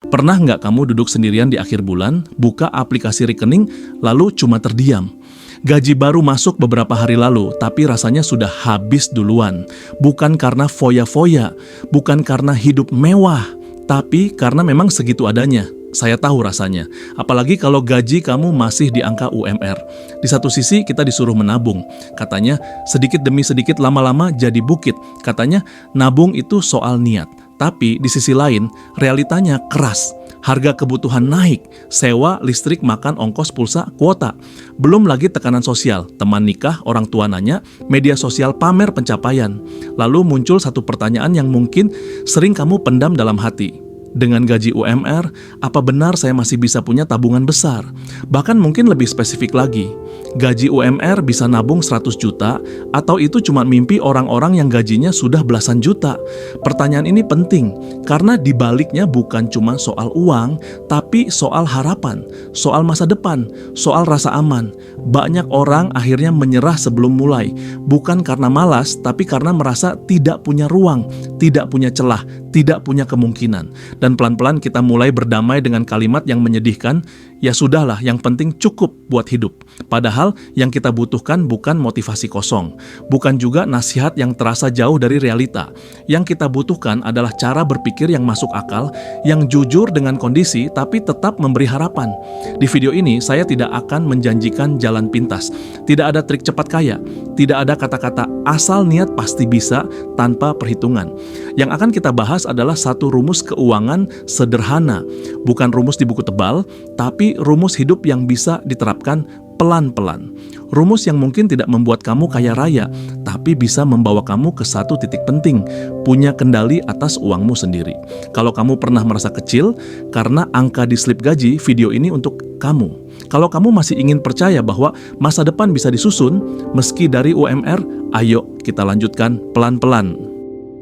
Pernah nggak kamu duduk sendirian di akhir bulan, buka aplikasi rekening, lalu cuma terdiam? Gaji baru masuk beberapa hari lalu, tapi rasanya sudah habis duluan. Bukan karena foya-foya, bukan karena hidup mewah, tapi karena memang segitu adanya. Saya tahu rasanya, apalagi kalau gaji kamu masih di angka UMR. Di satu sisi kita disuruh menabung. Katanya sedikit demi sedikit lama-lama jadi bukit. Katanya nabung itu soal niat. Tapi di sisi lain, realitanya keras. Harga kebutuhan naik, sewa, listrik, makan, ongkos, pulsa, kuota. Belum lagi tekanan sosial, teman nikah, orang tua nanya, media sosial pamer pencapaian. Lalu muncul satu pertanyaan yang mungkin sering kamu pendam dalam hati. Dengan gaji UMR, apa benar saya masih bisa punya tabungan besar? Bahkan mungkin lebih spesifik lagi, gaji UMR bisa nabung 100 juta atau itu cuma mimpi orang-orang yang gajinya sudah belasan juta? Pertanyaan ini penting karena dibaliknya bukan cuma soal uang, tapi soal harapan, soal masa depan, soal rasa aman. Banyak orang akhirnya menyerah sebelum mulai, bukan karena malas, tapi karena merasa tidak punya ruang, tidak punya celah, tidak punya kemungkinan. Dan pelan-pelan kita mulai berdamai dengan kalimat yang menyedihkan, ya sudahlah, yang penting cukup buat hidup. Padahal yang kita butuhkan bukan motivasi kosong, bukan juga nasihat yang terasa jauh dari realita. Yang kita butuhkan adalah cara berpikir yang masuk akal, yang jujur dengan kondisi tapi tetap memberi harapan. Di video ini saya tidak akan menjanjikan jalan pintas, tidak ada trik cepat kaya, tidak ada kata-kata asal niat pasti bisa tanpa perhitungan. Yang akan kita bahas adalah satu rumus keuangan sederhana, bukan rumus di buku tebal, tapi rumus hidup yang bisa diterapkan pelan-pelan. Rumus yang mungkin tidak membuat kamu kaya raya, tapi bisa membawa kamu ke satu titik penting, punya kendali atas uangmu sendiri. Kalau kamu pernah merasa kecil karena angka di slip gaji, video ini untuk kamu. Kalau kamu masih ingin percaya bahwa masa depan bisa disusun meski dari UMR, ayo kita lanjutkan pelan-pelan.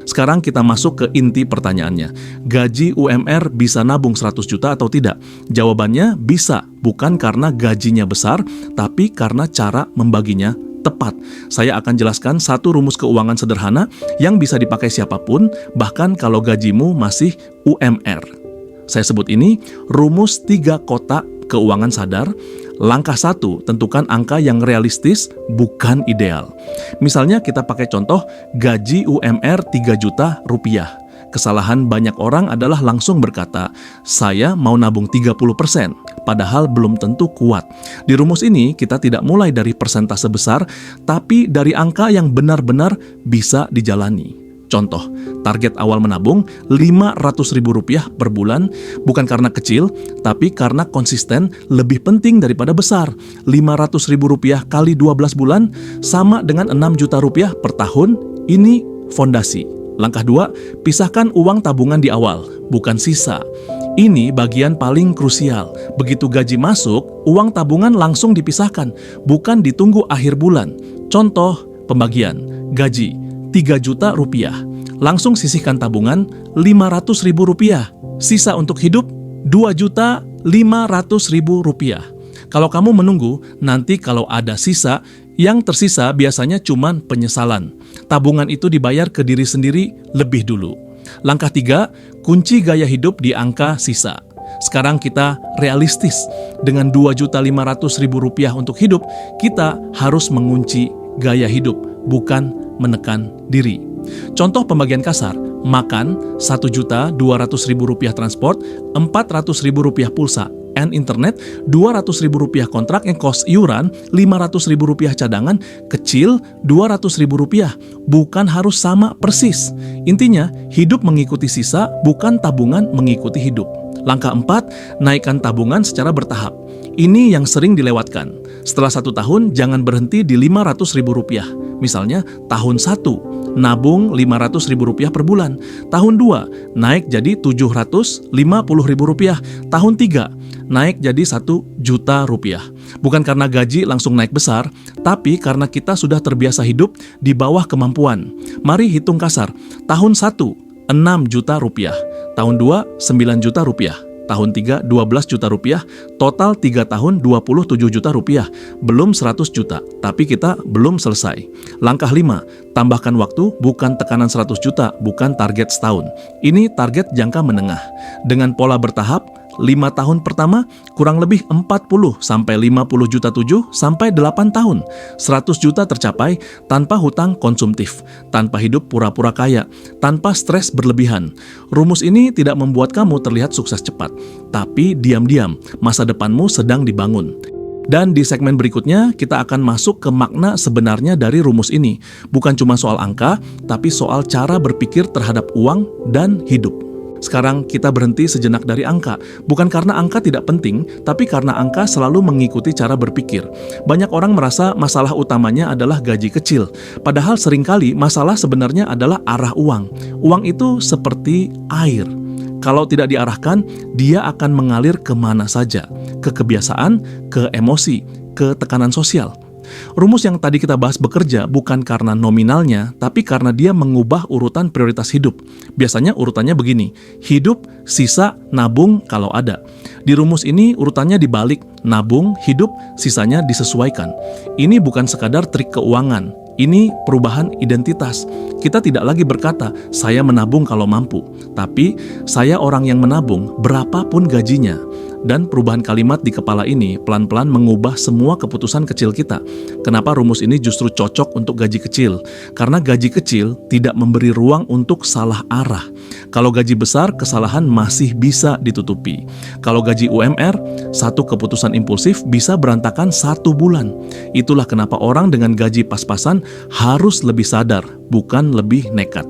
Sekarang kita masuk ke inti pertanyaannya. Gaji UMR bisa nabung 100 juta atau tidak? Jawabannya bisa, bukan karena gajinya besar, tapi karena cara membaginya tepat. Saya akan jelaskan satu rumus keuangan sederhana yang bisa dipakai siapapun, bahkan kalau gajimu masih UMR. Saya sebut ini rumus 3 kotak keuangan sadar. Langkah 1, tentukan angka yang realistis, bukan ideal. Misalnya kita pakai contoh gaji UMR 3 juta rupiah. Kesalahan banyak orang adalah langsung berkata, saya mau nabung 30%, padahal belum tentu kuat. Di rumus ini kita tidak mulai dari persentase besar, tapi dari angka yang benar-benar bisa dijalani. Contoh, target awal menabung Rp500.000 per bulan, bukan karena kecil, tapi karena konsisten lebih penting daripada besar. Rp500.000 kali 12 bulan sama dengan Rp6 juta per tahun, ini fondasi. Langkah 2, pisahkan uang tabungan di awal, bukan sisa. Ini bagian paling krusial. Begitu gaji masuk, uang tabungan langsung dipisahkan, bukan ditunggu akhir bulan. Contoh, pembagian, gaji Rp3 juta, langsung sisihkan tabungan Rp500.000, sisa untuk hidup Rp2.500.000. Kalau kamu menunggu, nanti kalau ada sisa, yang tersisa biasanya cuma penyesalan. Tabungan itu dibayar ke diri sendiri lebih dulu. Langkah 3, kunci gaya hidup di angka sisa. Sekarang kita realistis. Dengan Rp2.500.000 untuk hidup, kita harus mengunci gaya hidup, bukan menekan diri. Contoh pembagian kasar, makan Rp1.200.000 transport, Rp400.000 pulsa and internet, Rp200.000 kontrak yang kos iuran, Rp500.000 cadangan, kecil Rp200.000, bukan harus sama persis. Intinya, hidup mengikuti sisa, bukan tabungan mengikuti hidup. Langkah 4, naikkan tabungan secara bertahap. Ini yang sering dilewatkan. Setelah 1 tahun, jangan berhenti di Rp500.000. Misalnya, tahun 1, nabung Rp500.000 per bulan. Tahun 2, naik jadi Rp750.000. Tahun 3, naik jadi Rp1 juta. Bukan karena gaji langsung naik besar, tapi karena kita sudah terbiasa hidup di bawah kemampuan. Mari hitung kasar. Tahun 1, Rp6 juta. Tahun 2, Rp9 juta. tahun 3 12 juta rupiah, total 3 tahun 27 juta rupiah, belum 100 juta, tapi kita belum selesai. Langkah 5, tambahkan waktu, bukan tekanan 100 juta, bukan target setahun. Ini target jangka menengah. Dengan pola bertahap, 5 tahun pertama kurang lebih 40 sampai 50 juta 7 sampai 8 tahun. 100 juta tercapai tanpa hutang konsumtif, tanpa hidup pura-pura kaya, tanpa stres berlebihan. Rumus ini tidak membuat kamu terlihat sukses cepat, tapi diam-diam masa depanmu sedang dibangun. Dan di segmen berikutnya kita akan masuk ke makna sebenarnya dari rumus ini. Bukan cuma soal angka, tapi soal cara berpikir terhadap uang dan hidup. Sekarang kita berhenti sejenak dari angka, bukan karena angka tidak penting, tapi karena angka selalu mengikuti cara berpikir. Banyak orang merasa masalah utamanya adalah gaji kecil, padahal seringkali masalah sebenarnya adalah arah uang. Uang itu seperti air. Kalau tidak diarahkan, dia akan mengalir kemana saja, ke kebiasaan, ke emosi, ke tekanan sosial. Rumus yang tadi kita bahas bekerja bukan karena nominalnya, tapi karena dia mengubah urutan prioritas hidup. Biasanya urutannya begini: hidup, sisa, nabung kalau ada. Di rumus ini urutannya dibalik, nabung, hidup, sisanya disesuaikan. Ini bukan sekadar trik keuangan, ini perubahan identitas. Kita tidak lagi berkata, saya menabung kalau mampu, tapi saya orang yang menabung berapapun gajinya. Dan perubahan kalimat di kepala ini pelan-pelan mengubah semua keputusan kecil kita. Kenapa rumus ini justru cocok untuk gaji kecil? Karena gaji kecil tidak memberi ruang untuk salah arah. Kalau gaji besar, kesalahan masih bisa ditutupi. Kalau gaji UMR, satu keputusan impulsif bisa berantakan 1 bulan. Itulah kenapa orang dengan gaji pas-pasan harus lebih sadar, bukan lebih nekat.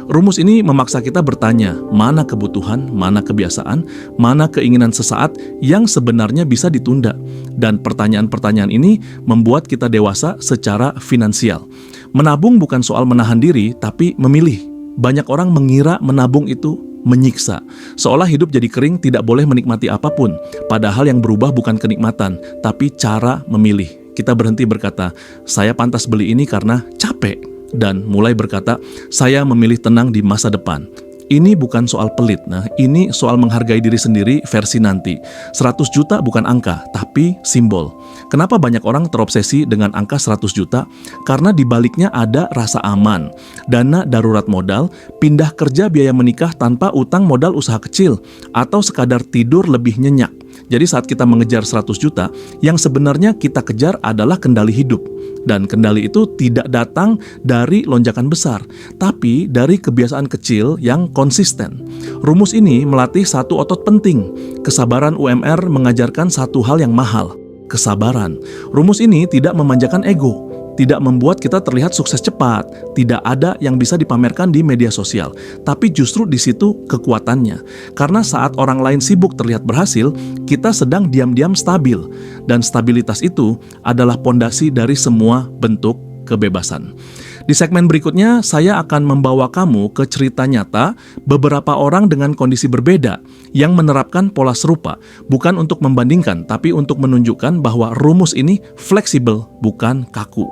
Rumus ini memaksa kita bertanya, mana kebutuhan, mana kebiasaan, mana keinginan sesaat yang sebenarnya bisa ditunda. Dan pertanyaan-pertanyaan ini membuat kita dewasa secara finansial. Menabung bukan soal menahan diri, tapi memilih. Banyak orang mengira menabung itu menyiksa. Seolah hidup jadi kering, tidak boleh menikmati apapun. Padahal yang berubah bukan kenikmatan, tapi cara memilih. Kita berhenti berkata, saya pantas beli ini karena capek. Dan mulai berkata, saya memilih tenang di masa depan. Ini bukan soal pelit, ini soal menghargai diri sendiri versi nanti. 100 juta bukan angka, tapi simbol. Kenapa banyak orang terobsesi dengan angka 100 juta? Karena di baliknya ada rasa aman, dana darurat modal, pindah kerja biaya menikah tanpa utang modal usaha kecil, atau sekadar tidur lebih nyenyak. Jadi saat kita mengejar 100 juta, yang sebenarnya kita kejar adalah kendali hidup. Dan kendali itu tidak datang dari lonjakan besar, tapi dari kebiasaan kecil yang konsisten. Rumus ini melatih satu otot penting. Kesabaran UMR mengajarkan satu hal yang mahal, kesabaran. Rumus ini tidak memanjakan ego, tidak membuat kita terlihat sukses cepat, tidak ada yang bisa dipamerkan di media sosial, tapi justru di situ kekuatannya. Karena saat orang lain sibuk terlihat berhasil, kita sedang diam-diam stabil, dan stabilitas itu adalah pondasi dari semua bentuk kebebasan. Di segmen berikutnya, saya akan membawa kamu ke cerita nyata beberapa orang dengan kondisi berbeda yang menerapkan pola serupa, bukan untuk membandingkan, tapi untuk menunjukkan bahwa rumus ini fleksibel, bukan kaku.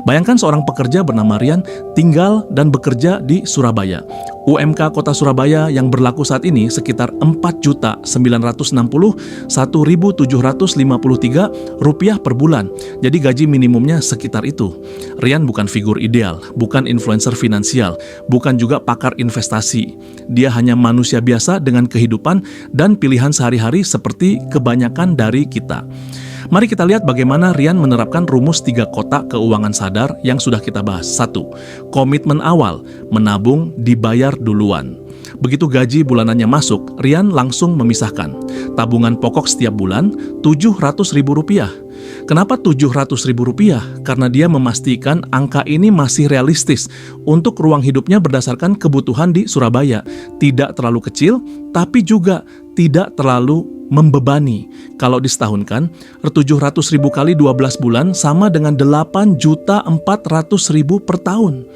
Bayangkan seorang pekerja bernama Rian tinggal dan bekerja di Surabaya. UMK Kota Surabaya yang berlaku saat ini sekitar Rp4.961.753 per bulan. Jadi gaji minimumnya sekitar itu. Rian bukan figur ideal, bukan influencer finansial, bukan juga pakar investasi. Dia hanya manusia biasa dengan kehidupan dan pilihan sehari-hari seperti kebanyakan dari kita. Mari kita lihat bagaimana Rian menerapkan rumus 3 kotak keuangan sadar yang sudah kita bahas. 1. Komitmen awal, menabung dibayar duluan. Begitu gaji bulanannya masuk, Rian langsung memisahkan. Tabungan pokok setiap bulan, Rp700.000. Kenapa Rp700.000? Karena dia memastikan angka ini masih realistis untuk ruang hidupnya berdasarkan kebutuhan di Surabaya. Tidak terlalu kecil, tapi juga tidak terlalu membebani. Kalau disetahunkan, Rp700.000 kali 12 bulan sama dengan Rp8.400.000 per tahun.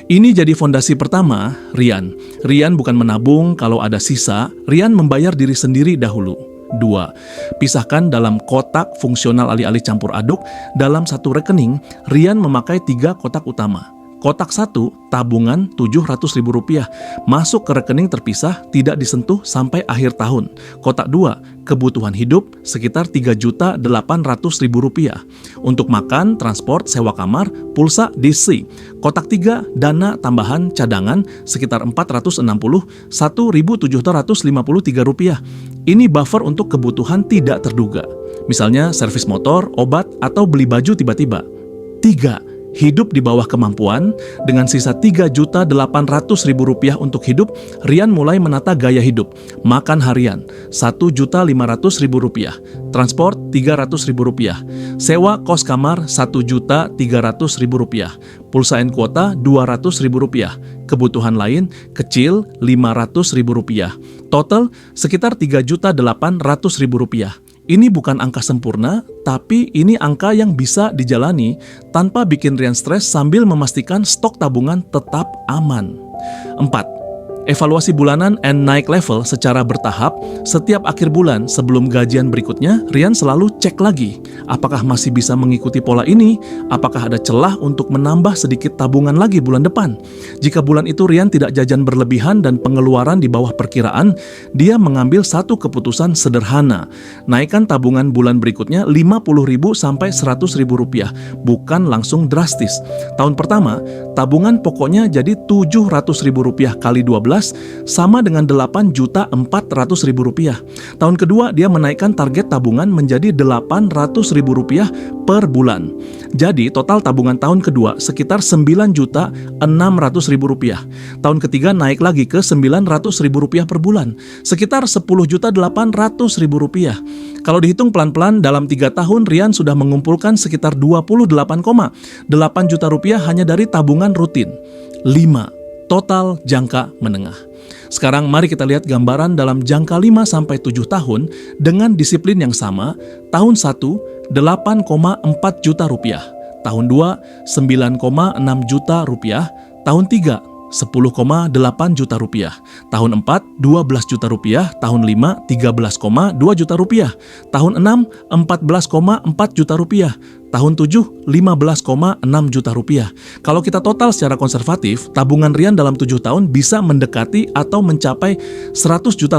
Ini jadi fondasi pertama Rian. Rian bukan menabung kalau ada sisa, Rian membayar diri sendiri dahulu. 2. Pisahkan dalam kotak fungsional alih-alih campur aduk. Dalam satu rekening, Rian memakai 3 kotak utama. Kotak 1, tabungan Rp700.000, masuk ke rekening terpisah, tidak disentuh sampai akhir tahun. Kotak 2, kebutuhan hidup sekitar Rp3.800.000. Untuk makan, transport, sewa kamar, pulsa diisi. Kotak 3, dana tambahan cadangan sekitar Rp461.753. Ini buffer untuk kebutuhan tidak terduga. Misalnya servis motor, obat, atau beli baju tiba-tiba. 3. Hidup di bawah kemampuan. Dengan sisa Rp3.800.000 untuk hidup, Rian mulai menata gaya hidup. Makan harian Rp1.500.000, transport Rp300.000, sewa kos kamar Rp1.300.000, pulsa kuota Rp200.000, kebutuhan lain kecil Rp500.000. Total sekitar Rp3.800.000. Ini bukan angka sempurna, tapi ini angka yang bisa dijalani tanpa bikin Rian stres sambil memastikan stok tabungan tetap aman. 4. Evaluasi bulanan and naik level secara bertahap. Setiap akhir bulan sebelum gajian berikutnya, Rian selalu cek lagi. Apakah masih bisa mengikuti pola ini? Apakah ada celah untuk menambah sedikit tabungan lagi bulan depan? Jika bulan itu Rian tidak jajan berlebihan dan pengeluaran di bawah perkiraan, dia mengambil satu keputusan sederhana. Naikkan tabungan bulan berikutnya Rp50.000 sampai Rp100.000, bukan langsung drastis. Tahun pertama, tabungan pokoknya jadi Rp700.000 kali 12 sama dengan Rp8.400.000. Tahun kedua dia menaikkan target tabungan menjadi Rp800.000 per bulan. Jadi total tabungan tahun kedua sekitar Rp9.600.000. Tahun ketiga naik lagi ke Rp900.000 per bulan, sekitar Rp10.800.000. Kalau dihitung pelan-pelan dalam 3 tahun, Rian sudah mengumpulkan sekitar Rp28,8 juta hanya dari tabungan rutin. 5. Total jangka menengah. Sekarang mari kita lihat gambaran dalam jangka 5-7 tahun dengan disiplin yang sama. Tahun 1, Rp8,4 juta. Tahun 2, Rp9,6 juta. Tahun 3, Rp10,8 juta. Tahun 4, Rp12 juta. Tahun 5, Rp13,2 juta. Tahun 6, Rp14,4 juta. Tahun 7, Rp15,6 juta. Kalau kita total secara konservatif, tabungan Rian dalam 7 tahun bisa mendekati atau mencapai Rp100 juta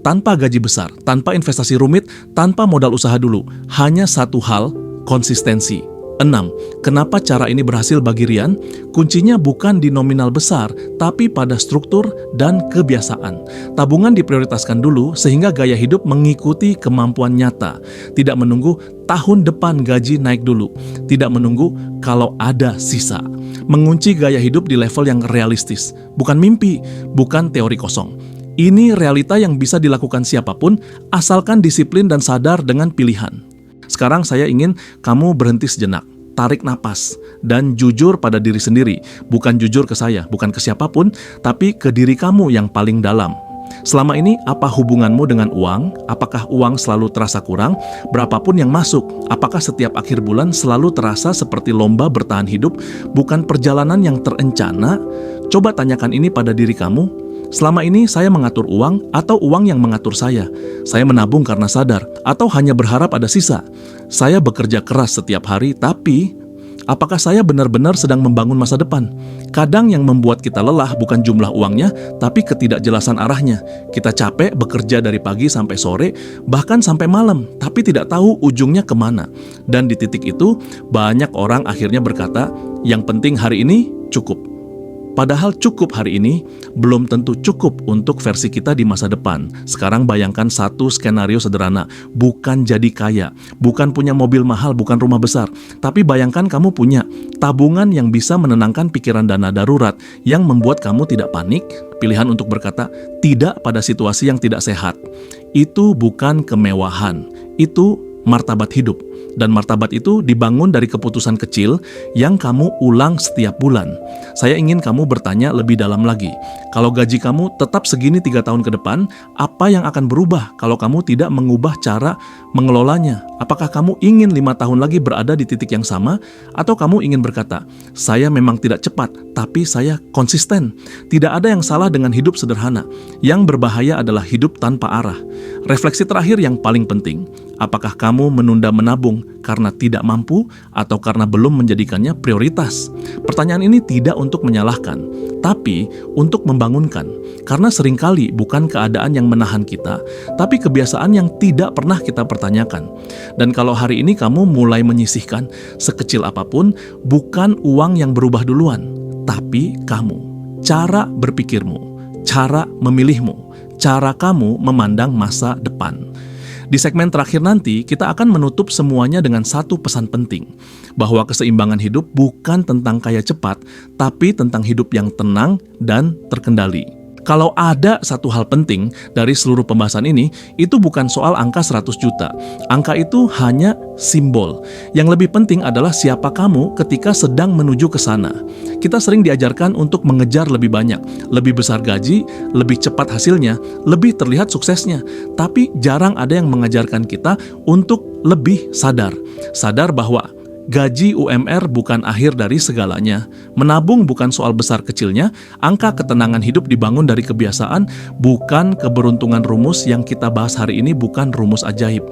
tanpa gaji besar, tanpa investasi rumit, tanpa modal usaha dulu. Hanya satu hal, konsistensi. 6. Kenapa cara ini berhasil bagi Rian? Kuncinya bukan di nominal besar, tapi pada struktur dan kebiasaan. Tabungan diprioritaskan dulu sehingga gaya hidup mengikuti kemampuan nyata. Tidak menunggu tahun depan gaji naik dulu. Tidak menunggu kalau ada sisa. Mengunci gaya hidup di level yang realistis. Bukan mimpi, bukan teori kosong. Ini realita yang bisa dilakukan siapapun, asalkan disiplin dan sadar dengan pilihan. Sekarang saya ingin kamu berhenti sejenak, tarik napas, dan jujur pada diri sendiri. Bukan jujur ke saya, bukan ke siapapun, tapi ke diri kamu yang paling dalam. Selama ini, apa hubunganmu dengan uang? Apakah uang selalu terasa kurang? Berapapun yang masuk, apakah setiap akhir bulan selalu terasa seperti lomba bertahan hidup, bukan perjalanan yang terencana? Coba tanyakan ini pada diri kamu. Selama ini saya mengatur uang atau uang yang mengatur saya? Saya menabung karena sadar atau hanya berharap ada sisa? Saya bekerja keras setiap hari, tapi apakah saya benar-benar sedang membangun masa depan? Kadang yang membuat kita lelah bukan jumlah uangnya, tapi ketidakjelasan arahnya. Kita capek bekerja dari pagi sampai sore, bahkan sampai malam, tapi tidak tahu ujungnya kemana. Dan di titik itu, banyak orang akhirnya berkata, yang penting hari ini cukup. Padahal cukup hari ini belum tentu cukup untuk versi kita di masa depan. Sekarang bayangkan satu skenario sederhana, bukan jadi kaya, bukan punya mobil mahal, bukan rumah besar, tapi bayangkan kamu punya tabungan yang bisa menenangkan pikiran dana darurat, yang membuat kamu tidak panik, pilihan untuk berkata tidak pada situasi yang tidak sehat. Itu bukan kemewahan, itu martabat hidup. Dan martabat itu dibangun dari keputusan kecil yang kamu ulang setiap bulan. Saya ingin kamu bertanya lebih dalam lagi. Kalau gaji kamu tetap segini 3 tahun ke depan, apa yang akan berubah kalau kamu tidak mengubah cara mengelolanya? Apakah kamu ingin 5 tahun lagi berada di titik yang sama? Atau kamu ingin berkata, saya memang tidak cepat, tapi saya konsisten. Tidak ada yang salah dengan hidup sederhana. Yang berbahaya adalah hidup tanpa arah. Refleksi terakhir yang paling penting, apakah kamu menunda menabung menabung karena tidak mampu atau karena belum menjadikannya prioritas? Pertanyaan ini tidak untuk menyalahkan, tapi untuk membangunkan. Karena seringkali bukan keadaan yang menahan kita, tapi kebiasaan yang tidak pernah kita pertanyakan. Dan kalau hari ini kamu mulai menyisihkan sekecil apapun, bukan uang yang berubah duluan, tapi kamu, cara berpikirmu, cara memilihmu, cara kamu memandang masa depan. Di segmen terakhir nanti, kita akan menutup semuanya dengan satu pesan penting, bahwa keseimbangan hidup bukan tentang kaya cepat, tapi tentang hidup yang tenang dan terkendali. Kalau ada satu hal penting dari seluruh pembahasan ini, itu bukan soal angka 100 juta. Angka itu hanya simbol. Yang lebih penting adalah siapa kamu ketika sedang menuju ke sana. Kita sering diajarkan untuk mengejar lebih banyak, lebih besar gaji, lebih cepat hasilnya, lebih terlihat suksesnya. Tapi jarang ada yang mengajarkan kita untuk lebih sadar. Sadar bahwa gaji UMR bukan akhir dari segalanya. Menabung bukan soal besar kecilnya. Angka ketenangan hidup dibangun dari kebiasaan, bukan keberuntungan. Rumus yang kita bahas hari ini bukan rumus ajaib.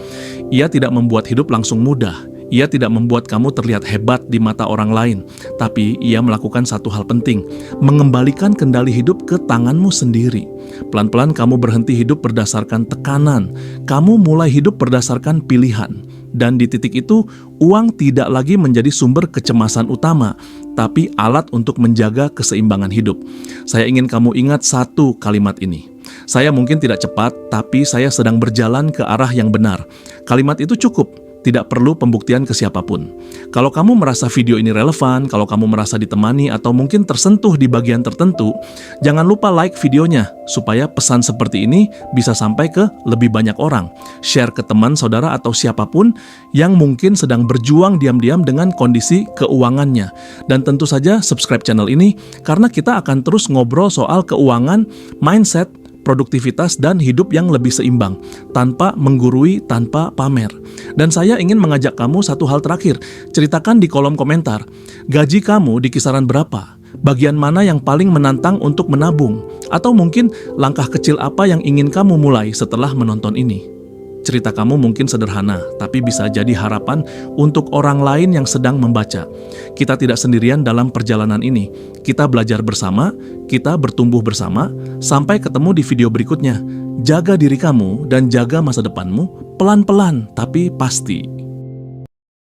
Ia tidak membuat hidup langsung mudah. Ia tidak membuat kamu terlihat hebat di mata orang lain. Tapi ia melakukan satu hal penting, mengembalikan kendali hidup ke tanganmu sendiri. Pelan-pelan kamu berhenti hidup berdasarkan tekanan. Kamu mulai hidup berdasarkan pilihan. Dan di titik itu, uang tidak lagi menjadi sumber kecemasan utama, tapi alat untuk menjaga keseimbangan hidup. Saya ingin kamu ingat satu kalimat ini. Saya mungkin tidak cepat, tapi saya sedang berjalan ke arah yang benar. Kalimat itu cukup. Tidak perlu pembuktian ke siapapun. Kalau kamu merasa video ini relevan, kalau kamu merasa ditemani atau mungkin tersentuh di bagian tertentu, jangan lupa like videonya supaya pesan seperti ini bisa sampai ke lebih banyak orang. Share ke teman, saudara, atau siapapun yang mungkin sedang berjuang diam-diam dengan kondisi keuangannya. Dan tentu saja subscribe channel ini karena kita akan terus ngobrol soal keuangan, mindset, produktivitas, dan hidup yang lebih seimbang, tanpa menggurui, tanpa pamer. Dan saya ingin mengajak kamu satu hal terakhir, ceritakan di kolom komentar, gaji kamu di kisaran berapa? Bagian mana yang paling menantang untuk menabung? Atau mungkin langkah kecil apa yang ingin kamu mulai setelah menonton ini? Cerita kamu mungkin sederhana, tapi bisa jadi harapan untuk orang lain yang sedang membaca. Kita tidak sendirian dalam perjalanan ini. Kita belajar bersama, kita bertumbuh bersama. Sampai ketemu di video berikutnya. Jaga diri kamu dan jaga masa depanmu, pelan-pelan tapi pasti.